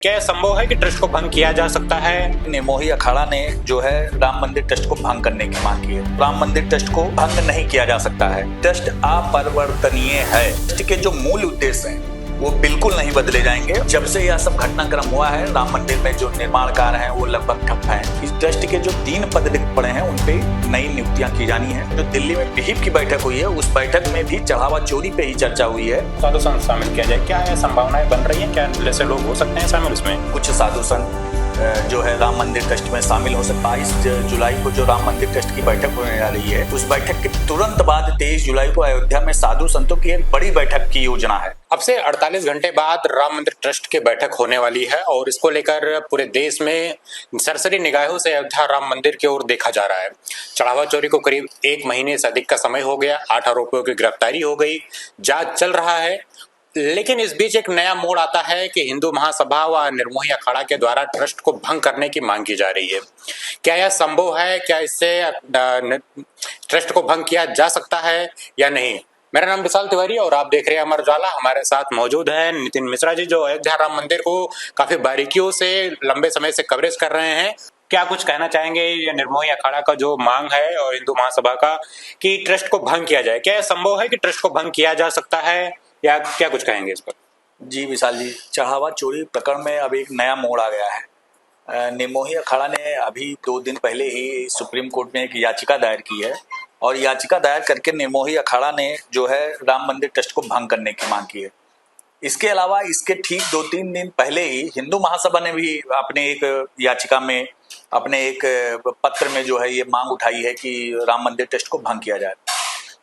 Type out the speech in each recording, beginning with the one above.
क्या यह संभव है कि ट्रस्ट को भंग किया जा सकता है? निर्मोही अखाड़ा ने जो है राम मंदिर ट्रस्ट को भंग करने की मांग की है। राम मंदिर ट्रस्ट को भंग नहीं किया जा सकता है। ट्रस्ट अपरिवर्तनीय है। ट्रस्ट के जो मूल उद्देश्य हैं वो बिल्कुल नहीं बदले जाएंगे। जब से यह सब घटनाक्रम हुआ है, राम मंदिर में जो निर्माण कार्य हैं वो लगभग ठप हैं। इस ट्रस्ट के जो 3 पद रिक्त पड़े हैं उन पे नई नियुक्तियां की जानी है। जो दिल्ली में विहिप की बैठक हुई है उस बैठक में भी चढ़ावा चोरी पे ही चर्चा हुई है। साधु संत शामिल किया जाए, क्या यह संभावनाएं बन रही है? क्या ऐसे लोग हो सकते हैं शामिल इसमें? कुछ साधु संत जो है राम मंदिर ट्रस्ट में शामिल हो सकता है। 22 जुलाई को जो राम मंदिर ट्रस्ट की बैठक होने जा रही है, उस बैठक के तुरंत बाद 23 जुलाई को अयोध्या में साधु संतों की एक बड़ी बैठक की योजना है। अब से 48 घंटे बाद राम मंदिर ट्रस्ट की बैठक होने वाली है और इसको लेकर पूरे देश में सरसरी निगाहों से अयोध्या राम मंदिर की ओर देखा जा रहा है। चढ़ावा चोरी को करीब 1 महीने से अधिक का समय हो गया। 8 आरोपियों की गिरफ्तारी हो गई, जांच चल रहा है। लेकिन इस बीच एक नया मोड़ आता है कि हिंदू महासभा व निर्मोही अखाड़ा के द्वारा ट्रस्ट को भंग करने की मांग की जा रही है। क्या यह संभव है? क्या इससे ट्रस्ट को भंग किया जा सकता है या नहीं? मेरा नाम विशाल तिवारी और आप देख रहे हैं अमर उजाला। हमारे साथ मौजूद हैं नितिन मिश्रा जी, जो अयोध्या राम मंदिर को काफी बारीकियों से लंबे समय से कवरेज कर रहे हैं। क्या कुछ कहना चाहेंगे ये निर्मोही अखाड़ा का जो मांग है और हिंदू महासभा का कि ट्रस्ट को भंग किया जाए? क्या यह संभव है कि ट्रस्ट को भंग किया जा सकता है या क्या कुछ कहेंगे इस पर? जी विशाल जी, चढ़ावा चोरी प्रकरण में अब एक नया मोड़ आ गया है। निर्मोही अखाड़ा ने अभी 2 दिन पहले ही सुप्रीम कोर्ट में एक याचिका दायर की है और याचिका दायर करके निर्मोही अखाड़ा ने जो है राम मंदिर ट्रस्ट को भंग करने की मांग की है। इसके अलावा इसके ठीक 2-3 दिन पहले ही हिंदू महासभा ने भी अपने एक याचिका में, अपने एक पत्र में जो है ये मांग उठाई है कि राम मंदिर ट्रस्ट को भंग किया जाए।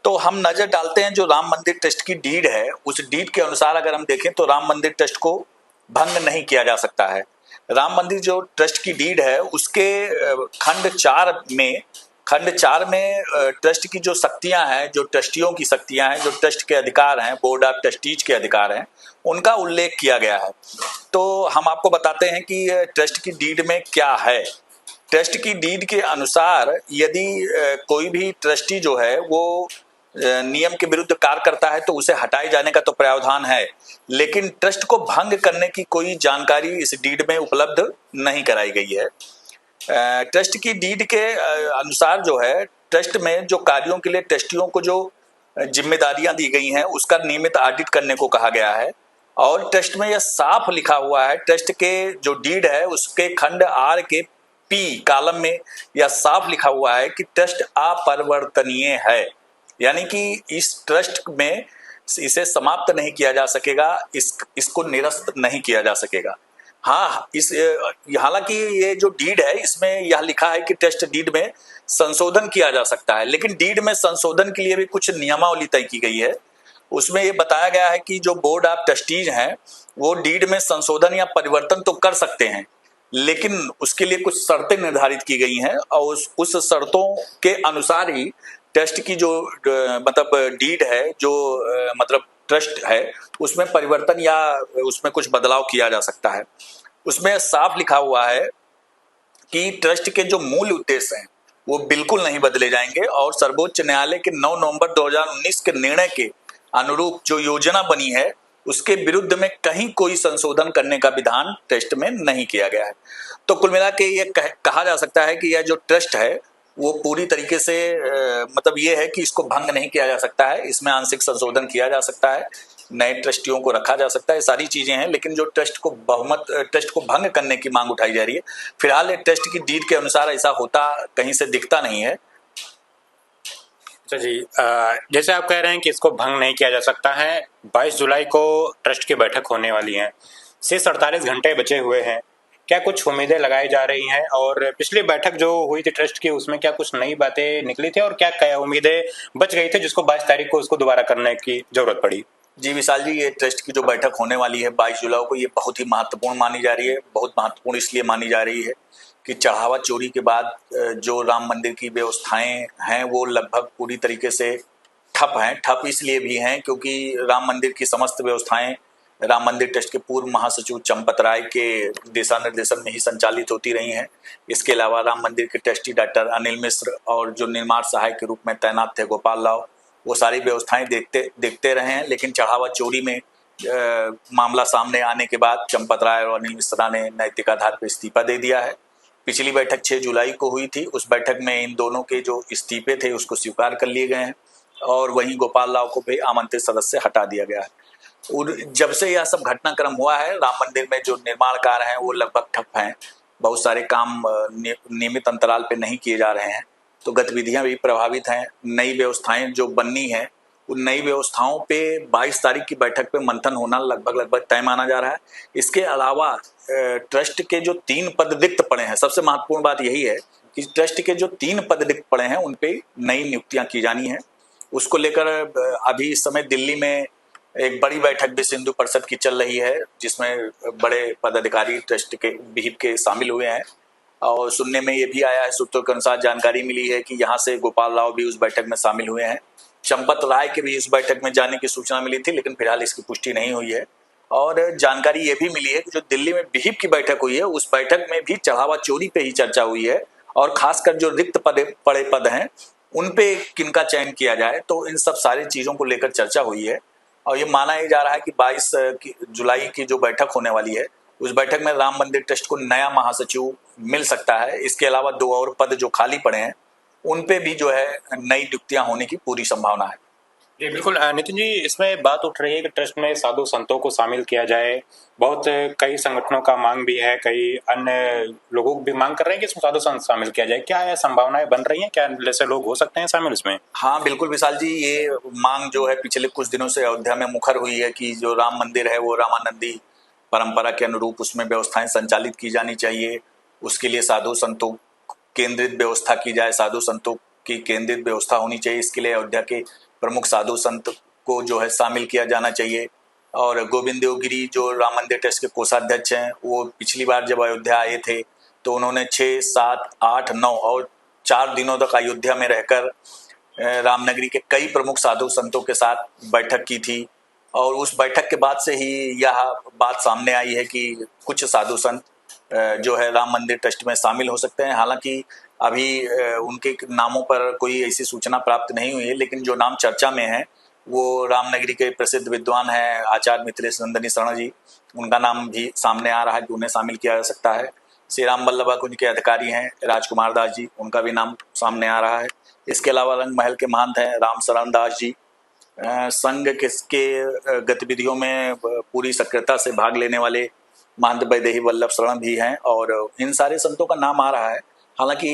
तो हम नजर डालते हैं जो राम मंदिर ट्रस्ट की डीड है, उस डीड के अनुसार अगर हम देखें तो राम मंदिर ट्रस्ट को भंग नहीं किया जा सकता है। राम मंदिर जो ट्रस्ट की डीड है उसके खंड 4 में ट्रस्ट की जो शक्तियां हैं, जो ट्रस्टियों की शक्तियां हैं, जो ट्रस्ट के अधिकार हैं, बोर्ड ऑफ ट्रस्टीज के अधिकार हैं, उनका उल्लेख किया गया है। तो हम आपको बताते हैं कि ट्रस्ट की डीड में क्या है। ट्रस्ट की डीड के अनुसार यदि कोई भी ट्रस्टी जो है वो नियम के विरुद्ध कार्य करता है तो उसे हटाए जाने का तो प्रावधान है, लेकिन ट्रस्ट को भंग करने की कोई जानकारी इस डीड में उपलब्ध नहीं कराई गई है। ट्रस्ट की डीड के अनुसार जो है ट्रस्ट में जो कार्यों के लिए ट्रस्टियों को जो जिम्मेदारियां दी गई हैं उसका नियमित ऑडिट करने को कहा गया है और ट्रस्ट में यह साफ लिखा हुआ है। ट्रस्ट के जो डीड है उसके खंड आर के पी कॉलम में यह साफ लिखा हुआ है कि ट्रस्ट अपरिवर्तनीय है, यानी कि इस ट्रस्ट में इसे समाप्त नहीं किया जा सकेगा, इसको निरस्त नहीं किया जा सकेगा। हाँ, हालांकि ये जो डीड है इसमें यह लिखा है कि ट्रस्ट डीड में संशोधन किया जा सकता है, लेकिन डीड में संशोधन के लिए भी कुछ नियमावली तय की गई है। उसमें ये बताया गया है कि जो बोर्ड ऑफ ट्रस्टीज हैं वो डीड में संशोधन या परिवर्तन तो कर सकते हैं, लेकिन उसके लिए कुछ शर्तें निर्धारित की गई हैं और उस शर्तों के अनुसार ही ट्रस्ट की जो मतलब डीड है, जो मतलब ट्रस्ट है, उसमें परिवर्तन या उसमें कुछ बदलाव किया जा सकता है। उसमें साफ लिखा हुआ है कि ट्रस्ट के जो मूल उद्देश्य हैं वो बिल्कुल नहीं बदले जाएंगे और सर्वोच्च न्यायालय के 9 नवंबर 2019 के निर्णय के अनुरूप जो योजना बनी है उसके विरुद्ध में कहीं कोई संशोधन करने का विधान ट्रस्ट में नहीं किया गया है। तो कुल मिला के ये कहा जा सकता है कि यह जो ट्रस्ट है वो पूरी तरीके से मतलब ये है कि इसको भंग नहीं किया जा सकता है, इसमें आंशिक संशोधन किया जा सकता है, नए ट्रस्टियों को रखा जा सकता है, सारी चीजें हैं, लेकिन जो ट्रस्ट को भंग करने की मांग उठाई जा रही है, फिलहाल ट्रस्ट की डीड के अनुसार ऐसा होता कहीं से दिखता नहीं है। अच्छा जी, जैसे आप कह रहे हैं कि इसको भंग नहीं किया जा सकता है, 22 जुलाई को ट्रस्ट की बैठक होने वाली है, शेष 48 घंटे बचे हुए हैं। क्या कुछ उम्मीदें लगाई जा रही हैं? और पिछली बैठक जो हुई थी ट्रस्ट की उसमें क्या कुछ नई बातें निकली थी और क्या उम्मीदें बच गई थी जिसको 22 तारीख को उसको दोबारा करने की जरूरत पड़ी? जी विशाल जी, ये ट्रस्ट की जो बैठक होने वाली है 22 जुलाई को, ये बहुत ही महत्वपूर्ण मानी जा रही है। बहुत महत्वपूर्ण इसलिए मानी जा रही है कि चढ़ावा चोरी के बाद जो राम मंदिर की व्यवस्थाएं हैं वो लगभग पूरी तरीके से ठप हैं। ठप इसलिए भी हैं क्योंकि राम मंदिर की समस्त व्यवस्थाएं राम मंदिर ट्रस्ट के पूर्व महासचिव चंपत राय के दिशा निर्देशन में ही संचालित होती रही हैं। इसके अलावा राम मंदिर के ट्रस्टी डॉक्टर अनिल मिश्र और जो निर्माण सहायक के रूप में तैनात थे गोपाल राव, वो सारी व्यवस्थाएं देखते रहे हैं, लेकिन चढ़ावा चोरी में मामला सामने आने के बाद चंपत राय और अनिल मिश्रा ने नैतिक आधार पर इस्तीफा दे दिया है। पिछली बैठक 6 जुलाई को हुई थी, उस बैठक में इन दोनों के जो इस्तीफे थे उसको स्वीकार कर लिए गए हैं और वहीं गोपाल राव को भी आमंत्रित सदस्य हटा दिया गया है। और जब से यह सब घटनाक्रम हुआ है, राम मंदिर में जो निर्माण कार्य हैं वो लगभग ठप हैं। बहुत सारे काम नियमित अंतराल पे नहीं किए जा रहे हैं, तो गतिविधियां भी प्रभावित हैं। नई व्यवस्थाएं जो बननी है, उन नई व्यवस्थाओं पे 22 तारीख की बैठक पे मंथन होना लगभग तय माना जा रहा है। इसके अलावा ट्रस्ट के जो 3 पद रिक्त पड़े हैं, सबसे महत्वपूर्ण बात यही है कि ट्रस्ट के जो 3 पद रिक्त पड़े हैं उन पे नई नियुक्तियां की जानी है। उसको लेकर अभी इस समय दिल्ली में एक बड़ी बैठक भी सिंधु परिषद की चल रही है, जिसमें बड़े पदाधिकारी ट्रस्ट के विहिप के शामिल हुए हैं। और सुनने में ये भी आया है, सूत्रों के अनुसार जानकारी मिली है कि यहाँ से गोपाल राव भी उस बैठक में शामिल हुए हैं। चंपत राय के भी इस बैठक में जाने की सूचना मिली थी, लेकिन फिलहाल इसकी पुष्टि नहीं हुई है। और जानकारी ये भी मिली है कि जो दिल्ली में विहिप की बैठक हुई है, उस बैठक में भी चढ़ावा चोरी पे ही चर्चा हुई है और खासकर जो रिक्त पड़े पद हैं उन पे किनका चयन किया जाए, तो इन सब सारी चीजों को लेकर चर्चा हुई है। और ये माना ही जा रहा है कि 22 जुलाई की जो बैठक होने वाली है, उस बैठक में राम मंदिर ट्रस्ट को नया महासचिव मिल सकता है। इसके अलावा 2 और पद जो खाली पड़े हैं उन पे भी जो है नई नियुक्तियां होने की पूरी संभावना है। जी बिल्कुल नितिन जी, इसमें बात उठ रही है कि ट्रस्ट में साधु संतों को शामिल किया जाए। बहुत कई संगठनों का मांग भी है, कई अन्य लोगों भी मांग कर रहे हैं कि इसमें साधु संत शामिल किया जाए। क्या यह संभावनाएं बन रही हैं? क्या ऐसे लोग हो सकते हैं शामिल इसमें? हाँ बिल्कुल विशाल जी, ये मांग जो है पिछले कुछ दिनों से अयोध्या में मुखर हुई है कि जो राम मंदिर है वो रामानंदी परंपरा के अनुरूप उसमें व्यवस्थाएं संचालित की जानी चाहिए। उसके लिए साधु संतों केंद्रित व्यवस्था की जाए, साधु संतों की केंद्रित व्यवस्था होनी चाहिए। इसके लिए अयोध्या के प्रमुख साधु संत को जो है शामिल किया जाना चाहिए। और गोविंद देवगिरी जो राम मंदिर ट्रस्ट के कोषाध्यक्ष हैं, वो पिछली बार जब अयोध्या आए थे तो उन्होंने 6, 7, 8, 9 और 4 दिनों तक अयोध्या में रहकर रामनगरी के कई प्रमुख साधु संतों के साथ बैठक की थी। और उस बैठक के बाद से ही यह बात सामने आई है कि कुछ साधु संत जो है राम मंदिर ट्रस्ट में शामिल हो सकते हैं। हालांकि अभी उनके नामों पर कोई ऐसी सूचना प्राप्त नहीं हुई है, लेकिन जो नाम चर्चा में है वो रामनगरी के प्रसिद्ध विद्वान हैं आचार्य मिथिलेश नंदनी शरण जी। उनका नाम भी सामने आ रहा है कि उन्हें शामिल किया जा सकता है। श्री राम बल्लभा कुंज के अधिकारी हैं राजकुमार दास जी, उनका भी नाम सामने आ रहा है। इसके अलावा रंग महल के महंत हैं राम शरण दास जी। संघ के गतिविधियों में पूरी सक्रियता से भाग लेने वाले महंत वैदेही वल्लभ शरण भी हैं और इन सारे संतों का नाम आ रहा है। हालांकि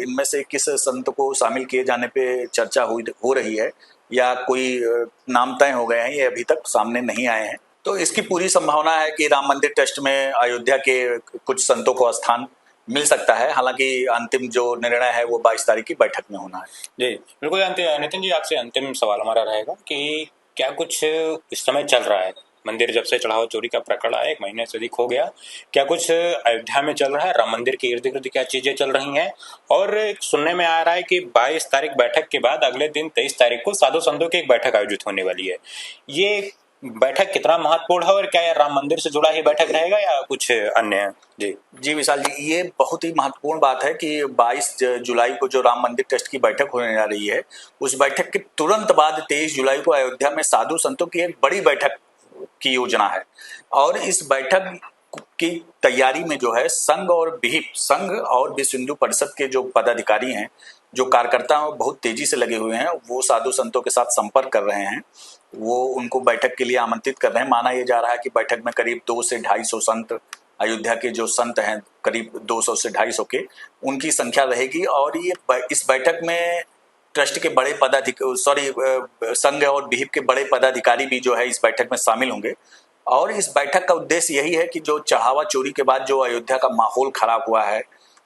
इनमें से किस संत को शामिल किए जाने पे चर्चा हो रही है या कोई नाम तय हो गए हैं, ये अभी तक सामने नहीं आए हैं। तो इसकी पूरी संभावना है कि राम मंदिर ट्रस्ट में अयोध्या के कुछ संतों को स्थान मिल सकता है। हालांकि अंतिम जो निर्णय है वो 22 तारीख की बैठक में होना है। जी बिल्कुल नितिन जी, आपसे अंतिम सवाल हमारा रहेगा कि क्या कुछ इस समय चल रहा है मंदिर, जब से चढ़ावा चोरी का प्रकरण आया 1 महीने से अधिक हो गया, क्या कुछ अयोध्या में चल रहा है? राम मंदिर के इर्द गिर्द क्या चीजें चल रही हैं? और सुनने में आ रहा है कि 22 तारीख बैठक के बाद अगले दिन 23 तारीख को साधु संतों की एक बैठक आयोजित होने वाली है। ये बैठक कितना महत्वपूर्ण है और क्या यह राम मंदिर से जुड़ा ही बैठक रहेगा या कुछ अन्य? जी विशाल जी, ये बहुत ही महत्वपूर्ण बात है कि 22 जुलाई को जो राम मंदिर ट्रस्ट की बैठक होने जा रही है, उस बैठक के तुरंत बाद 23 जुलाई को अयोध्या में साधु संतों की एक बड़ी बैठक की योजना है। और इस बैठक की तैयारी में जो है संघ और विश्व हिंदू परिषद के जो पदाधिकारी हैं, जो कार्यकर्ता हैं, बहुत तेजी से लगे हुए हैं। वो साधु संतों के साथ संपर्क कर रहे हैं, वो उनको बैठक के लिए आमंत्रित कर रहे हैं। माना यह जा रहा है कि बैठक में करीब 200 से 250 संत, अयोध्या के जो संत हैं करीब 200 से 250 के, उनकी संख्या रहेगी। और ये इस बैठक में ट्रस्ट के बड़े संघ और विहिप के बड़े पदाधिकारी भी जो है इस बैठक में शामिल होंगे। और इस बैठक का उद्देश्य यही है कि जो चढ़ावा चोरी के बाद जो अयोध्या का माहौल खराब हुआ है,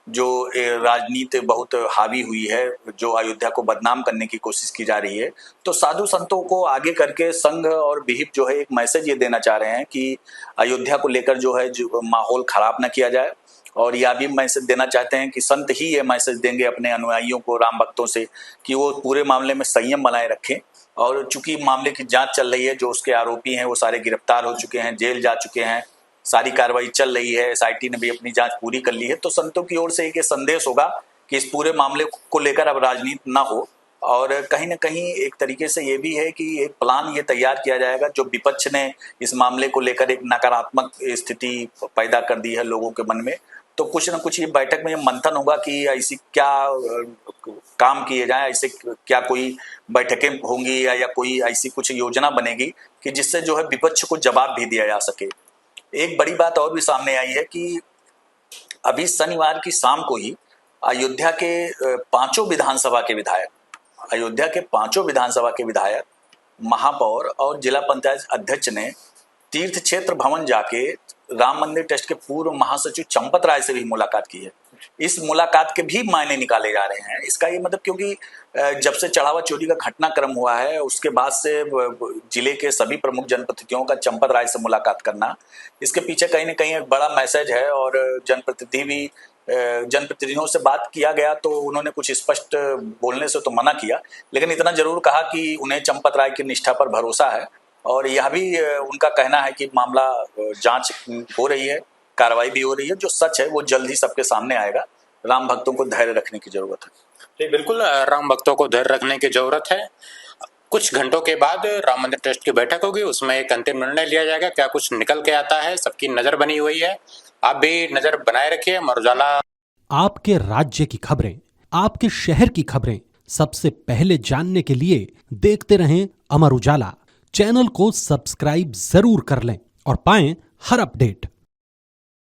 जो राजनीति बहुत हावी हुई है, जो अयोध्या को बदनाम करने की कोशिश की जा रही है, तो साधु संतों को आगे करके संघ और विहिप जो है एक मैसेज ये देना चाह रहे हैं कि अयोध्या को लेकर जो है जो माहौल खराब न किया जाए। और यह भी मैसेज देना चाहते हैं कि संत ही ये मैसेज देंगे अपने अनुयायियों को, राम भक्तों से, कि वो पूरे मामले में संयम बनाए रखें। और चूंकि मामले की जांच चल रही है, जो उसके आरोपी हैं वो सारे गिरफ्तार हो चुके हैं, जेल जा चुके हैं, सारी कार्रवाई चल रही है, SIT ने भी अपनी जांच पूरी कर ली है। तो संतों की ओर से एक संदेश होगा कि इस पूरे मामले को लेकर अब राजनीति ना हो और कहीं न कहीं एक तरीके से ये भी है कि एक प्लान ये तैयार किया जाएगा, जो विपक्ष ने इस मामले को लेकर एक नकारात्मक स्थिति पैदा कर दी है लोगों के मन में। तो कुछ न कुछ ये बैठक में ये मंथन होगा कि ऐसी क्या काम किए जाएँ, ऐसे क्या कोई बैठकें होंगी या कोई ऐसी कुछ योजना बनेगी कि जिससे जो है विपक्ष को जवाब भी दिया जा सके। एक बड़ी बात और भी सामने आई है कि अभी शनिवार की शाम को ही अयोध्या के पांचों विधानसभा के विधायक, महापौर और जिला पंचायत अध्यक्ष ने तीर्थ क्षेत्र भवन जाके राम मंदिर ट्रस्ट के पूर्व महासचिव चंपत राय से भी मुलाकात की है। इस मुलाकात के भी मायने निकाले जा रहे हैं। इसका ये मतलब, क्योंकि जब से चढ़ावा चोरी का घटनाक्रम हुआ है उसके बाद से जिले के सभी प्रमुख जनप्रतिनिधियों का चंपत राय से मुलाकात करना, इसके पीछे कहीं न कहीं एक बड़ा मैसेज है। और जनप्रतिनिधियों से बात किया गया तो उन्होंने कुछ स्पष्ट बोलने से तो मना किया, लेकिन इतना जरूर कहा कि उन्हें चंपत राय की निष्ठा पर भरोसा है। और यह भी उनका कहना है कि मामला जांच हो रही है, कार्रवाई भी हो रही है, जो सच है वो जल्द ही सबके सामने आएगा। राम भक्तों को धैर्य रखने की जरूरत है। जी बिल्कुल, राम भक्तों को धैर्य रखने की जरूरत है। कुछ घंटों के बाद राम मंदिर ट्रस्ट की बैठक होगी, उसमें एक अंतिम निर्णय लिया जाएगा। क्या कुछ निकल के आता है, सबकी नजर बनी हुई है। आप भी नजर बनाए रखिए। अमर उजाला आपके राज्य की खबरें, आपके शहर की खबरें सबसे पहले जानने के लिए देखते रहें अमर उजाला। चैनल को सब्सक्राइब जरूर कर लें और पाएं हर अपडेट।